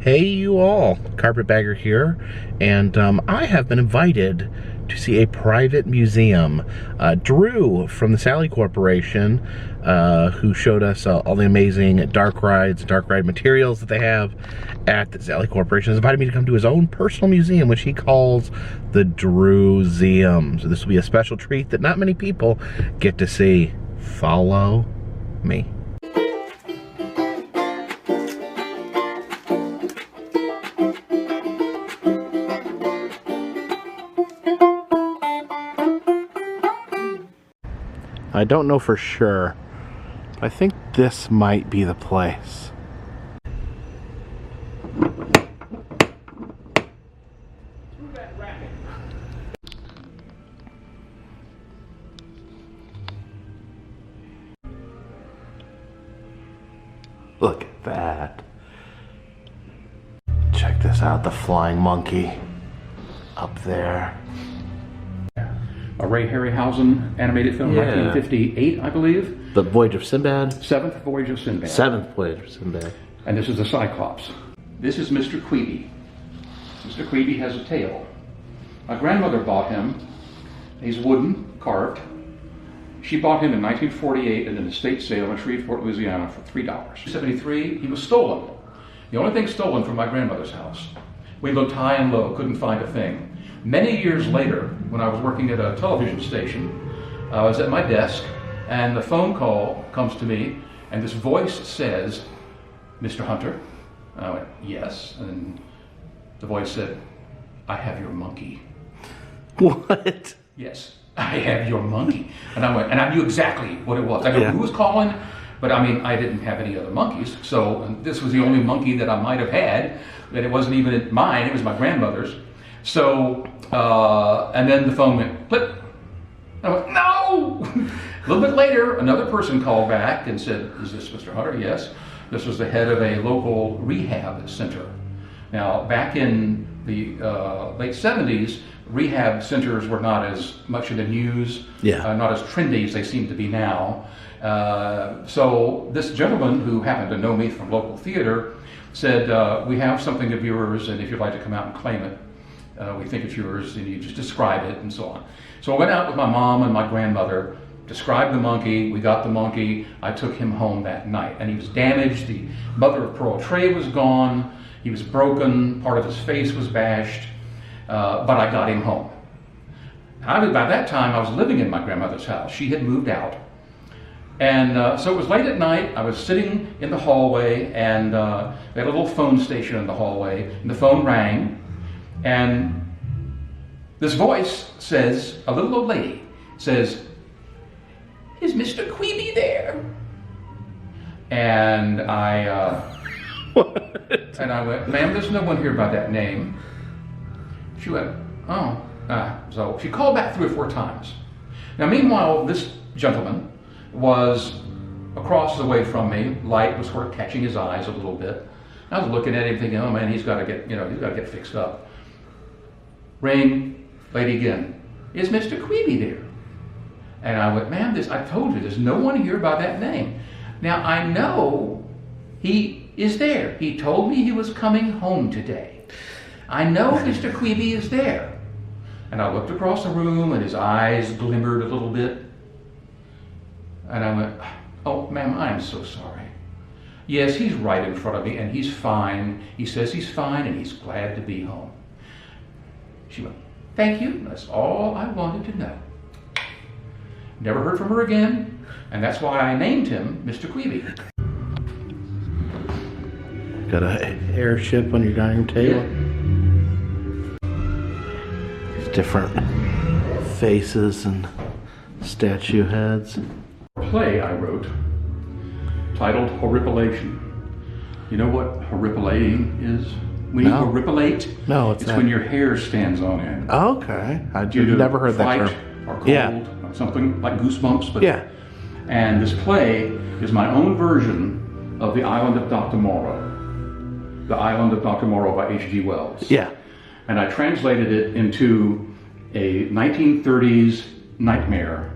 Hey you all, Carpetbagger here, and I have been invited to see a private museum. Drew from the Sally Corporation, who showed us all the amazing dark ride materials that they have at the Sally Corporation, has invited me to come to his own personal museum, which he calls the Drewseum. So this will be a special treat that not many people get to see. Follow me. I don't know for sure, but I think this might be the place. Look at that. Check this out, the flying monkey up there. A Ray Harryhausen animated film, 1958, I believe. The Voyage of Sinbad? Seventh Voyage of Sinbad. Seventh Voyage of Sinbad. And this is the Cyclops. This is Mr. Queeby. Mr. Queeby has a tail. My grandmother bought him. He's wooden, carved. She bought him in 1948 at an estate sale in Shreveport, Louisiana for $3. 1973, he was stolen. The only thing stolen from my grandmother's house. We looked high and low, couldn't find a thing. Many years later, when I was working at a television station, I was at my desk, and the phone call comes to me, and this voice says, "Mr. Hunter?" I went, "Yes." And the voice said, "I have your monkey." What? "Yes, I have your monkey." And I went, and I knew exactly what it was. I knew who was calling, but I mean, I didn't have any other monkeys, so this was the only monkey that I might have had, that it wasn't even mine, it was my grandmother's. So, and then the phone went click. I went, "No!" A little bit later, another person called back and said, "Is this Mr. Hunter?" "Yes." This was the head of a local rehab center. Now, back in the late 70s, rehab centers were not as much in the news, not as trendy as they seem to be now. So this gentleman, who happened to know me from local theater, said, "We have something of yours, and if you'd like to come out and claim it, we think it's yours, and you just describe it," and so on. So I went out with my mom and my grandmother, described the monkey, we got the monkey, I took him home that night, and he was damaged, the mother of pearl tray was gone, he was broken, part of his face was bashed, but I got him home. By that time, I was living in my grandmother's house. She had moved out. And so it was late at night, I was sitting in the hallway, and they had a little phone station in the hallway, and the phone rang, and this voice says, a little old lady says, "Is Mr. Queeby there?" And I went, "Ma'am, there's no one here by that name." She went, "Oh." So she called back 3 or 4 times. Now, meanwhile, this gentleman was across the way from me. Light was sort of catching his eyes a little bit. I was looking at him thinking, "Oh man, he's got to get fixed up." Ring, lady again, "Is Mr. Queeby there?" And I went, "Ma'am, I told you, there's no one here by that name." Now I know he is there. He told me he was coming home today. I know Mr. Queeby is there. And I looked across the room, and his eyes glimmered a little bit. And I went, "Oh, ma'am, I'm so sorry. Yes, he's right in front of me, and he's fine. He says he's fine, and he's glad to be home." She went, "Thank you. That's all I wanted to know." Never heard from her again, and that's why I named him Mr. Queeby. Got an airship on your dining room table. These different faces and statue heads. Play I wrote, titled Horripilation. You know what horripilating is? When you horripilate, it's when your hair stands on end. Oh, okay. I've never heard that term. Or cold, or something like goosebumps. But and this play is my own version of The Island of Dr. Moreau. The Island of Dr. Moreau by H.G. Wells. Yeah. And I translated it into a 1930s nightmare.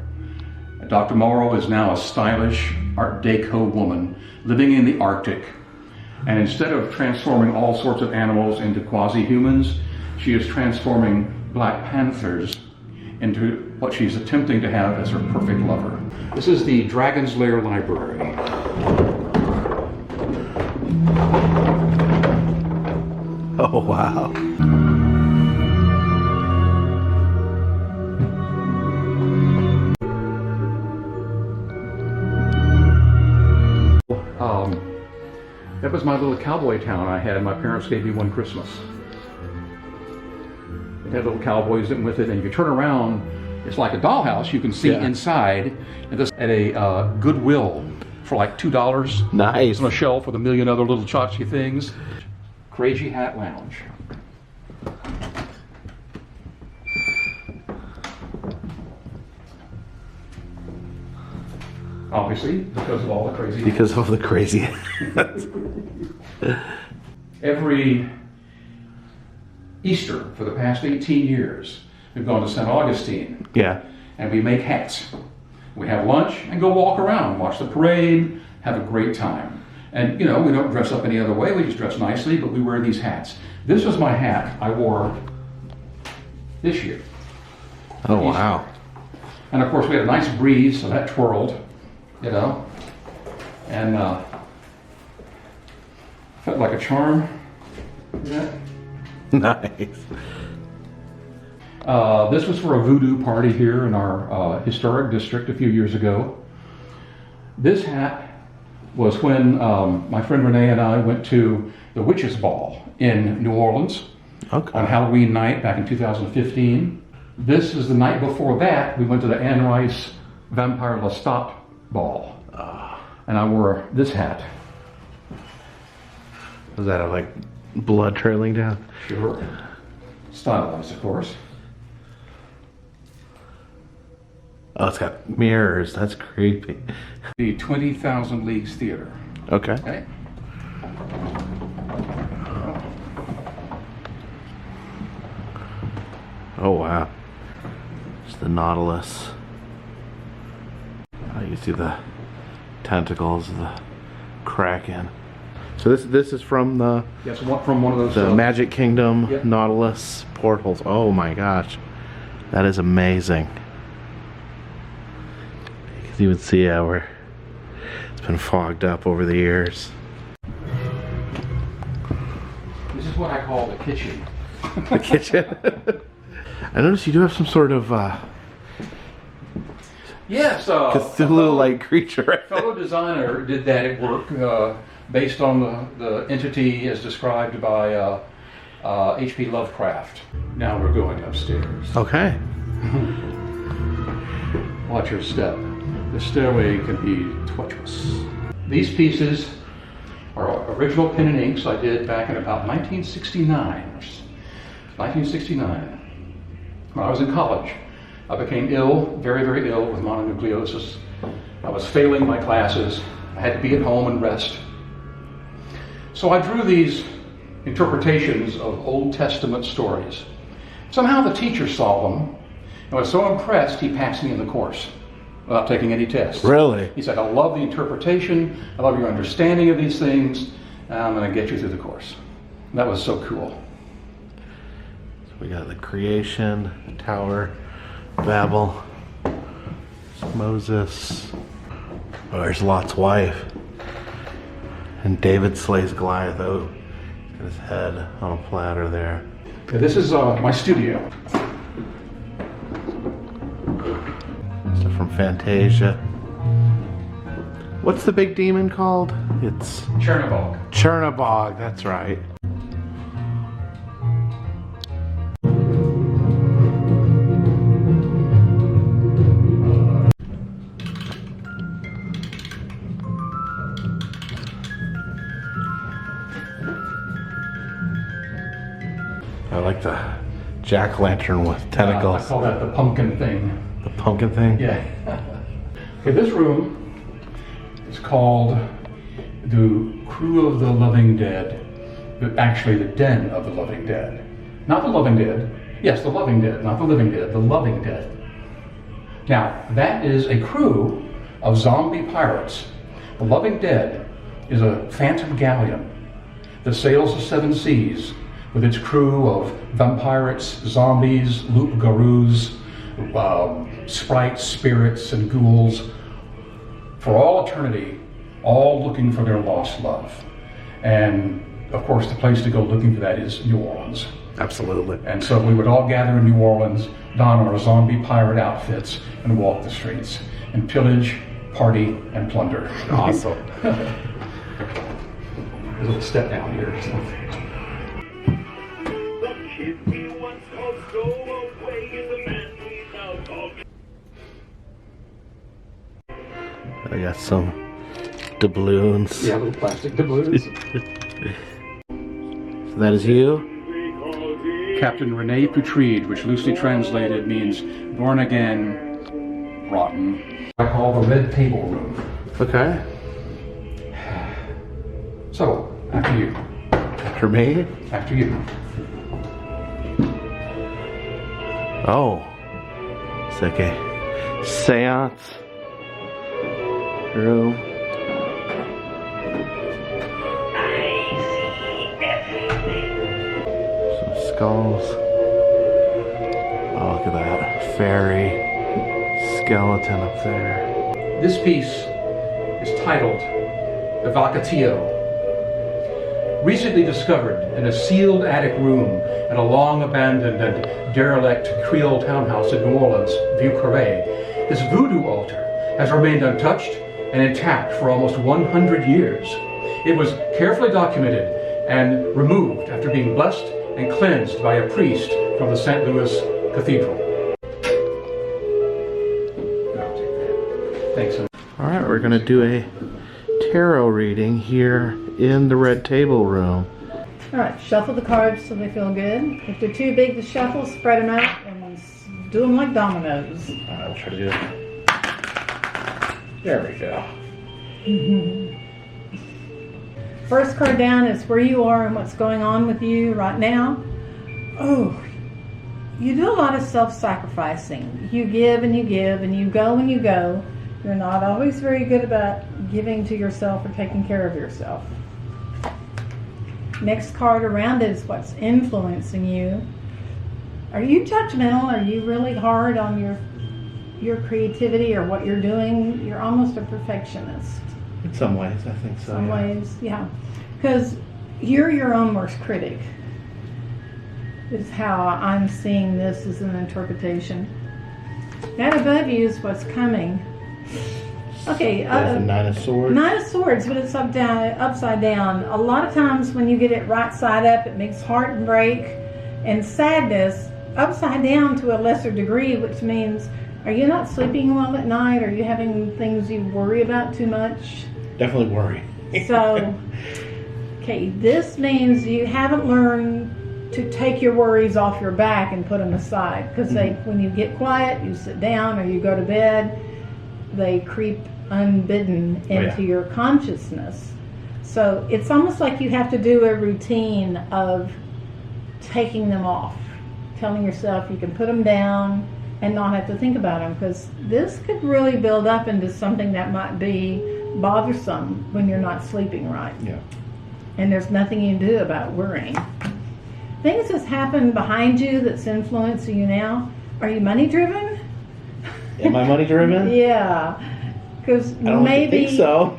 Dr. Moreau is now a stylish Art Deco woman living in the Arctic. And instead of transforming all sorts of animals into quasi-humans, she is transforming Black Panthers into what she's attempting to have as her perfect lover. This is the Dragon's Lair library. Oh, wow. That was my little cowboy town I had. My parents gave me one Christmas. It had little cowboys with it, and if you turn around, it's like a dollhouse. You can see inside. And this at a Goodwill for like $2. Nice. On a shelf with a million other little tchotchke things. Crazy Hat Lounge. Obviously, because of all the crazy. Because of the crazy. Every Easter for the past 18 years, we've gone to St. Augustine. Yeah. And we make hats. We have lunch and go walk around, watch the parade, have a great time. And, you know, we don't dress up any other way. We just dress nicely, but we wear these hats. This was my hat I wore this year. Oh, wow. And, of course, we had a nice breeze, so that twirled. You know, and felt like a charm. Yeah. Nice. This was for a voodoo party here in our historic district a few years ago. This hat was when my friend Renee and I went to the Witches Ball in New Orleans on Halloween night back in 2015. This is the night before that. We went to the Anne Rice Vampire Lestat Ball, and I wore this hat. Was that like blood trailing down? Sure. Stylized, of course. Oh, it's got mirrors. That's creepy. The 20,000 Leagues Theater. Okay. Oh, wow. It's the Nautilus. You see the tentacles of the Kraken. So this is from the from one of those the Magic Kingdom Nautilus portals. Oh my gosh, that is amazing. You can even see how it's been fogged up over the years. This is what I call the kitchen. The kitchen. I noticed you do have some sort of yes, Cthulhu-like creature. Fellow designer did that at work based on the entity as described by H.P. Lovecraft. Now we're going upstairs. Okay. Watch your step. The stairway can be tortuous. These pieces are original pen and inks I did back in about 1969. 1969. When I was in college. I became ill, very, very ill with mononucleosis. I was failing my classes. I had to be at home and rest. So I drew these interpretations of Old Testament stories. Somehow the teacher saw them and was so impressed he passed me in the course without taking any tests. Really? He said, I love the interpretation, I love your understanding of these things, and I'm going to get you through the course. And that was so cool. So we got the creation, the tower, Babel, Moses. Oh, there's Lot's wife. And David slays Goliath. Oh, got his head on a platter there. Okay, this is my studio. Stuff from Fantasia. What's the big demon called? It's Chernabog. Chernabog, that's right. I like the jack-o'-lantern with tentacles. I call that the pumpkin thing. The pumpkin thing? Yeah. Okay, this room is called the Crew of the Loving Dead, but actually the Den of the Loving Dead. Not the Loving Dead. Yes, the Loving Dead, not the Living Dead, the Loving Dead. Now, that is a crew of zombie pirates. The Loving Dead is a phantom galleon that sails the seven seas with its crew of vampirates, zombies, loup-garous, sprites, spirits, and ghouls, for all eternity, all looking for their lost love. And of course, the place to go looking for that is New Orleans. Absolutely. And so we would all gather in New Orleans, don our zombie pirate outfits, and walk the streets and pillage, party, and plunder. Awesome. There's a little step down here. So. I got some doubloons. Yeah, little plastic doubloons. So that is you? Captain Rene Putride, which loosely translated means born again, rotten. I call the red table room. Okay. So, after you. After me? After you. Oh. It's like a seance room. Some skulls. Oh, look at that. Fairy skeleton up there. This piece is titled Evocatio. Recently discovered in a sealed attic room in a long abandoned and derelict Creole townhouse in New Orleans, Vieux Carré, this voodoo altar has remained untouched and intact for almost 100 years. It was carefully documented and removed after being blessed and cleansed by a priest from the St. Louis Cathedral. Thanks. All right, we're going to do a tarot reading here in the red table room. All right, shuffle the cards so they feel good. If they're too big to shuffle, spread them out and do them like dominoes. I'll try to do it. There we go. First card down is where you are and what's going on with you right now. Oh, you do a lot of self-sacrificing. You give and you give and you go and you go. You're not always very good about giving to yourself or taking care of yourself. Next card around it is what's influencing you. Are you judgmental? Are you really hard on your creativity or what you're doing? You're almost a perfectionist. In some ways, I think so. Some ways, yeah. Because you're your own worst critic, is how I'm seeing this as an interpretation. That above you is what's coming. Okay, the Nine of Swords. Nine of Swords, but it's upside down. A lot of times when you get it right side up, it makes heartbreak and sadness upside down to a lesser degree, which means, are you not sleeping well at night? Are you having things you worry about too much? Definitely worry. So, okay, this means you haven't learned to take your worries off your back and put them aside. Because when you get quiet, you sit down or you go to bed, they creep unbidden into your consciousness. So it's almost like you have to do a routine of taking them off, telling yourself you can put them down and not have to think about them, because this could really build up into something that might be bothersome when you're not sleeping right. Yeah. And there's nothing you can do about worrying. Things that's happened behind you that's influencing you now. Are you money driven? Am I money driven? Yeah. Because maybe. I don't think so.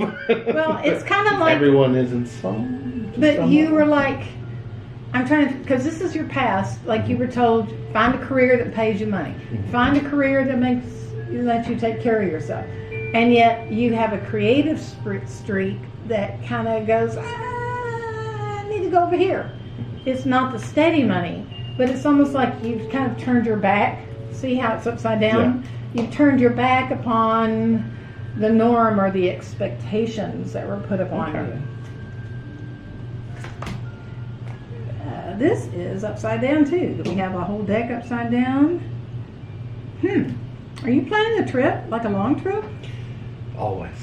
Well, it's kind of like. Everyone is in some. But you were like, I'm trying to, because this is your past, like you were told, find a career that pays you money. Find a career that lets you take care of yourself. And yet you have a creative streak that kind of goes, I need to go over here. It's not the steady money, but it's almost like you've kind of turned your back. See how it's upside down? Yeah. You've turned your back upon the norm or the expectations that were put upon you. This is upside down too. We have a whole deck upside down. Are you planning a trip, like a long trip? Always.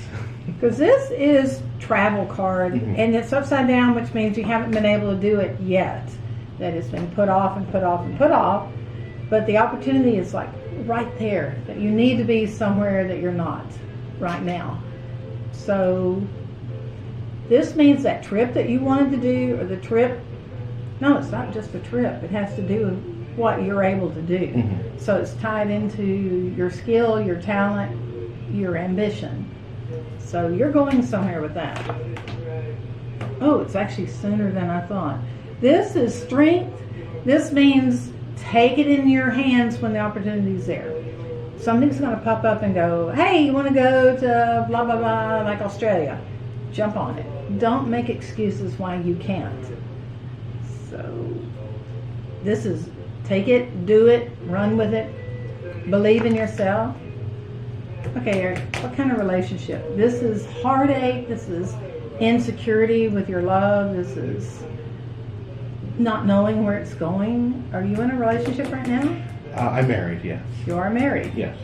Because this is travel card, and it's upside down, which means you haven't been able to do it yet. That it's been put off and put off and put off. But the opportunity is like right there, that you need to be somewhere that you're not right now. So This means that trip that you wanted to do, or the trip, no, it's not just a trip. It has to do with what you're able to do. Mm-hmm. So it's tied into your skill, your talent, your ambition. So you're going somewhere with that. Oh, it's actually sooner than I thought. This is strength. This means take it in your hands when the opportunity's there. Something's going to pop up and go, hey, you want to go to blah, blah, blah, like Australia. Jump on it. Don't make excuses why you can't. So this is take it, do it, run with it, believe in yourself. Okay, Eric, what kind of relationship? This is heartache. This is insecurity with your love. This is not knowing where it's going. Are you in a relationship right now? I'm married, yes. You are married. Yes.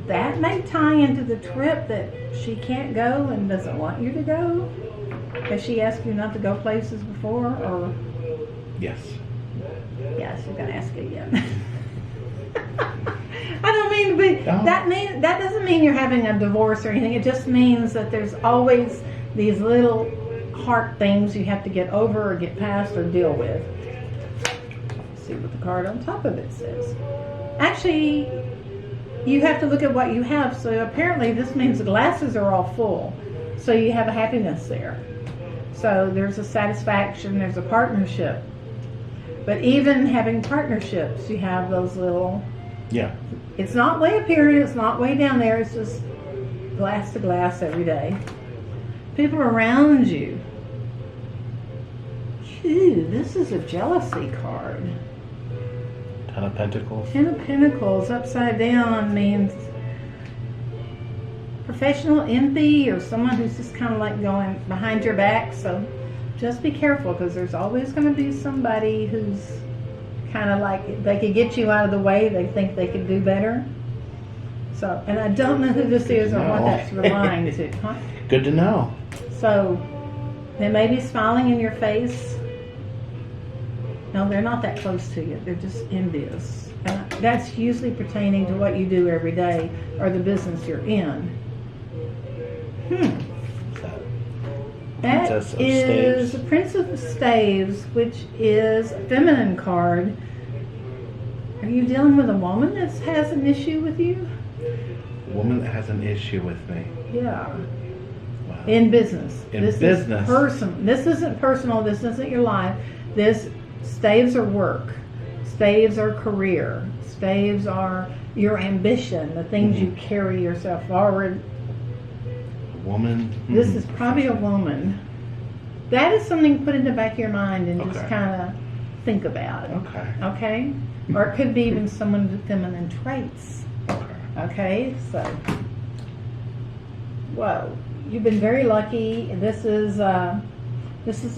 That may tie into the trip that she can't go and doesn't want you to go. Has she asked you not to go places before, or? Yes. Yes, you're gonna ask again. I don't mean to be. That doesn't mean you're having a divorce or anything. It just means that there's always these little heart things you have to get over or get past or deal with. Let's see what the card on top of it says. Actually, you have to look at what you have. So apparently this means the glasses are all full. So you have a happiness there. So there's a satisfaction, there's a partnership. But even having partnerships, you have those little... Yeah. It's not way up here, it's not way down there, it's just glass to glass every day. People around you. Phew, this is a jealousy card. Ten of Pentacles. Ten of Pentacles upside down means professional envy or someone who's just kind of like going behind your back. So just be careful, because there's always going to be somebody who's kind of like they could get you out of the way. They think they could do better. So, and I don't know who this is or what that's relying to. Huh? Good to know. So they may be smiling in your face. No, they're not that close to you. They're just envious. And that's usually pertaining to what you do every day or the business you're in. That is the Princess of Staves, which is a feminine card. Are you dealing with a woman that has an issue with you? A woman that has an issue with me. Yeah. Wow. In business. This business. This isn't personal. This isn't your life. This staves are work. Staves are career. Staves are your ambition, the things you carry yourself forward. Woman. This is probably a woman. That is something to put in the back of your mind and just kind of think about. Okay. Okay? Or it could be even someone with feminine traits. Okay. Okay? So, whoa. You've been very lucky. This is the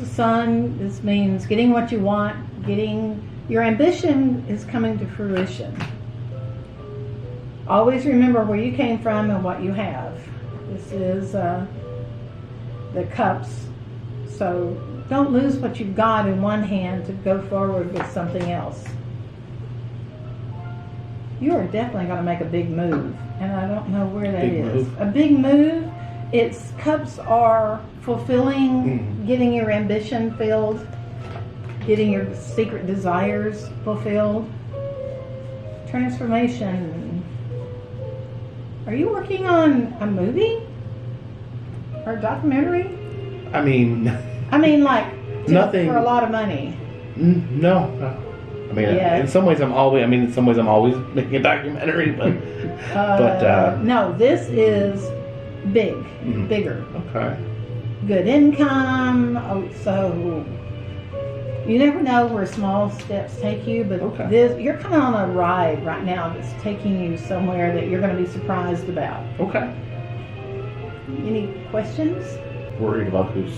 sun. This means getting what you want, getting your ambition is coming to fruition. Always remember where you came from and what you have. This is the cups. So don't lose what you've got in one hand to go forward with something else. You are definitely going to make a big move, and I don't know where that is. A big move. Its cups are fulfilling, getting your ambition filled, getting your secret desires fulfilled. Transformation. Are you working on a movie or a documentary? I mean, like nothing for a lot of money. No. I mean, in some ways, I'm always making a documentary, but no, this is big, bigger. Okay. Good income. So you never know where small steps take you, but you're kind of on a ride right now that's taking you somewhere that you're going to be surprised about. Okay. Any questions? Worried about who's...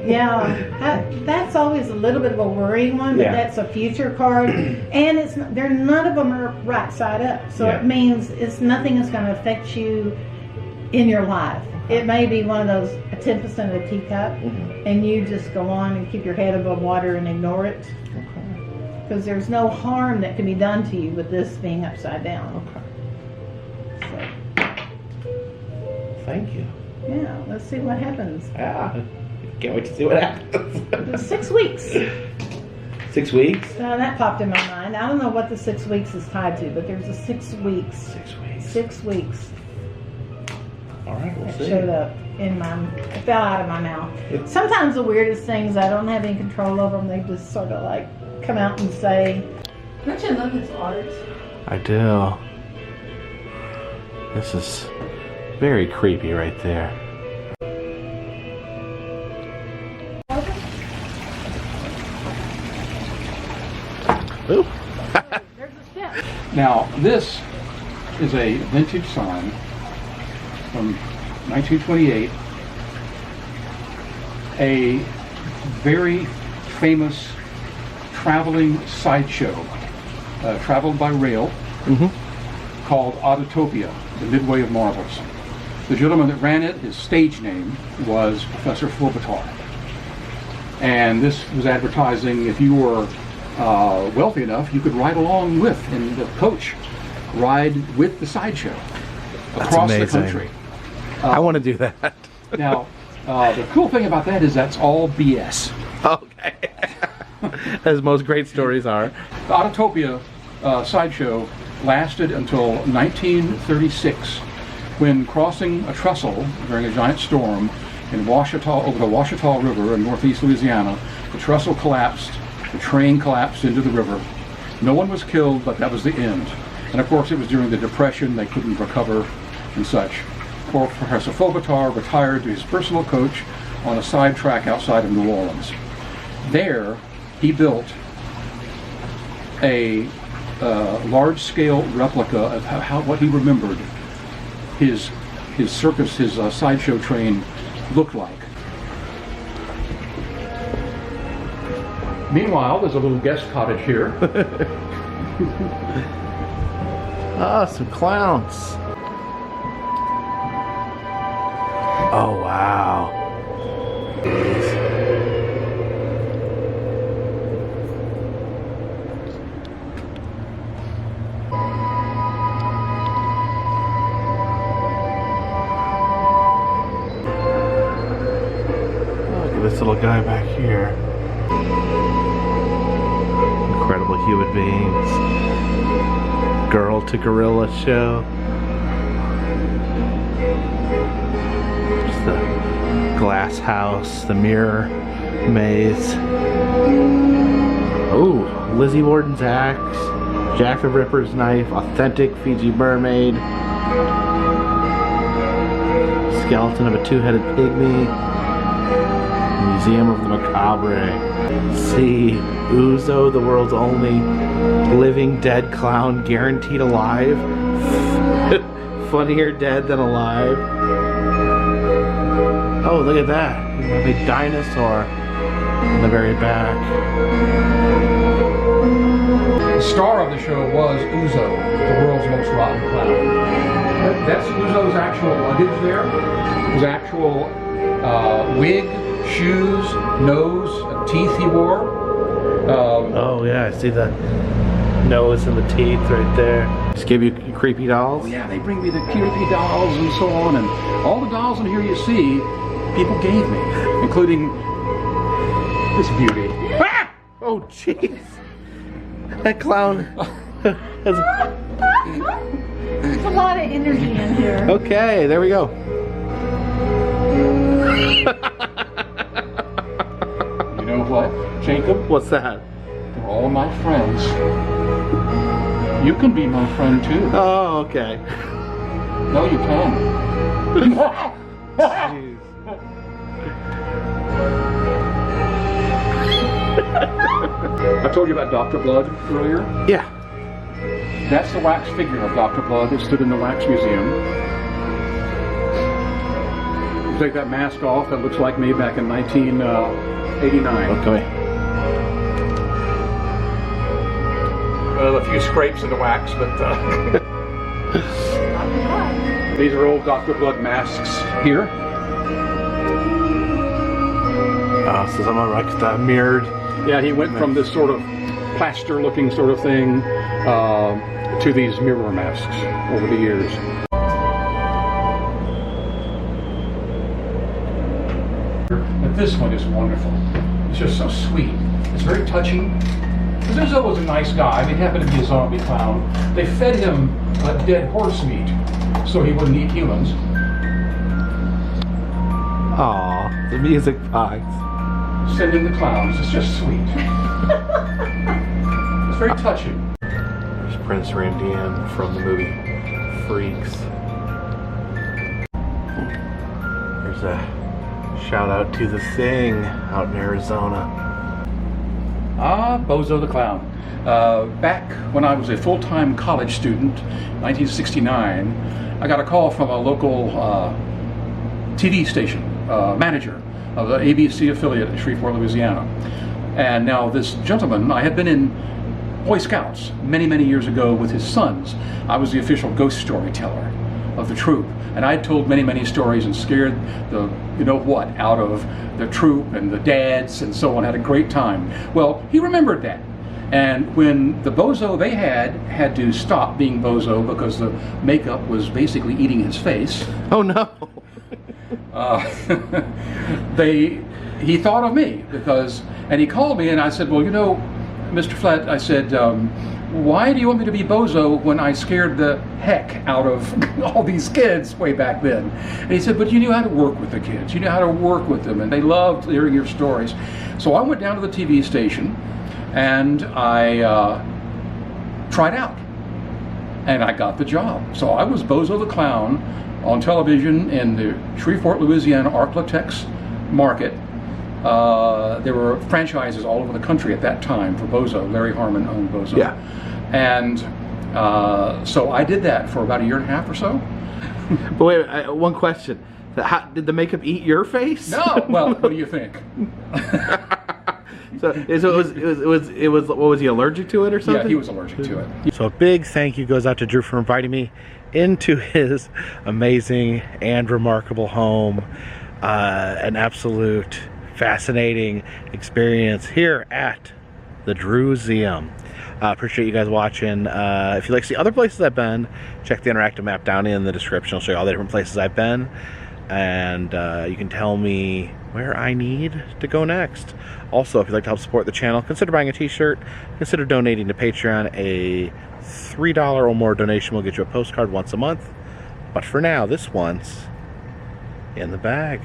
Yeah, that's always a little bit of a worrying one, but that's a future card, and none of them are right side up, so it means nothing is going to affect you in your life. It may be one of those, a 10% of a teacup, and you just go on and keep your head above water and ignore it. Okay. Because there's no harm that can be done to you with this being upside down. Okay. So. Thank you. Yeah, let's see what happens. Ah, can't wait to see what happens. 6 weeks. 6 weeks? That popped in my mind. I don't know what the 6 weeks is tied to, but there's a 6 weeks. 6 weeks. 6 weeks. All right, we'll see. It showed up in it fell out of my mouth. Sometimes the weirdest things, I don't have any control over them. They just sort of like come out and say, don't you love his art? I do. This is very creepy right there. Ooh. There's a step. Now, this is a vintage sign from 1928. A very famous traveling sideshow, traveled by rail, called Autotopia, the Midway of Marvels. The gentleman that ran it, his stage name was Professor Fobatar. And this was advertising if you were wealthy enough, you could ride along with, in the coach, ride with the sideshow across the country. I want to do that. Now, the cool thing about that is that's all BS. Okay. As most great stories are. The Autotopia sideshow lasted until 1936, when crossing a trestle during a giant storm in Ouachita, over the Ouachita River in northeast Louisiana, the trestle collapsed, the train collapsed into the river. No one was killed, but that was the end. And of course it was during the Depression, they couldn't recover and such. Professor Fobatar retired to his personal coach on a side track outside of New Orleans. There, he built a large-scale replica of what he remembered his circus, his sideshow train looked like. Meanwhile, there's a little guest cottage here. Ah, some clowns. Oh, wow. Look at this little guy back here. Incredible human beings. Girl to gorilla show. The glass house, the mirror maze. Oh, Lizzie Borden's axe, Jack the Ripper's knife, authentic Fiji mermaid, skeleton of a two-headed pygmy, Museum of the Macabre. See, Uzo, the world's only living dead clown, guaranteed alive. Funnier dead than alive. Oh, look at that. We have a dinosaur in the very back. The star of the show was Uzo, the world's most rotten clown. That's Uzo's actual luggage there. His actual wig, shoes, nose, and teeth he wore. Oh yeah, I see the nose and the teeth right there. Just give you creepy dolls? Oh yeah, they bring me the creepy dolls and so on, and all the dolls in here you see, people gave me, including this beauty. Ah! Oh jeez. That clown has... There's a lot of energy in here. Okay, there we go. You know what, Jacob? What's that? They're all my friends. You can be my friend too. Oh, okay. No, you can. Jeez. I told you about Dr. Blood earlier. Yeah. That's the wax figure of Dr. Blood that stood in the Wax Museum. You take that mask off, that looks like me back in 1989. Okay. Well, a few scrapes in the wax, but these are old Dr. Blood masks here. So some of like the mirrored. Yeah, he went from this sort of plaster-looking sort of thing to these mirror masks over the years. this one is wonderful. It's just so sweet. It's very touching. Zuzo was a nice guy. He happened to be a zombie clown. They fed him dead horse meat so he wouldn't eat humans. Aw, the music box. Send in the clowns. It's just sweet. It's very touching. There's Prince Randian from the movie Freaks. There's a shout out to The Thing out in Arizona. Ah, Bozo the Clown. Back when I was a full-time college student, 1969, I got a call from a local TV station manager of the ABC affiliate in Shreveport, Louisiana. And now this gentleman, I had been in Boy Scouts many, many years ago with his sons. I was the official ghost storyteller of the troop, and I told many, many stories and scared the you-know-what out of the troop and the dads and so on. Had a great time. Well, he remembered that. And when the bozo they had to stop being bozo because the makeup was basically eating his face. Oh no! He thought of me and he called me and I said, well, Mr. Flett, I said, why do you want me to be bozo when I scared the heck out of all these kids way back then? And he said, but you knew how to work with the kids. You knew how to work with them, and they loved hearing your stories. So I went down to the TV station, and I tried out, and I got the job. So I was Bozo the Clown on television in the Shreveport, Louisiana Arklatex market. There were franchises all over the country at that time for Bozo. Larry Harmon owned Bozo. Yeah. And so I did that for about a year and a half or so. But wait, one question. Did the makeup eat your face? No. Well, what do you think? So it was what, was he allergic to it or something? Yeah, he was allergic to it. So a big thank you goes out to Drew for inviting me into his amazing and remarkable home. An absolute fascinating experience here at the Drewseum. Appreciate you guys watching. If you'd like to see other places I've been, check the interactive map down in the description. I'll show you all the different places I've been, and you can tell me where I need to go next. Also, if you'd like to help support the channel, consider buying a t-shirt, consider donating to Patreon. A $3 or more donation will get you a postcard once a month. But for now, this one's in the bag.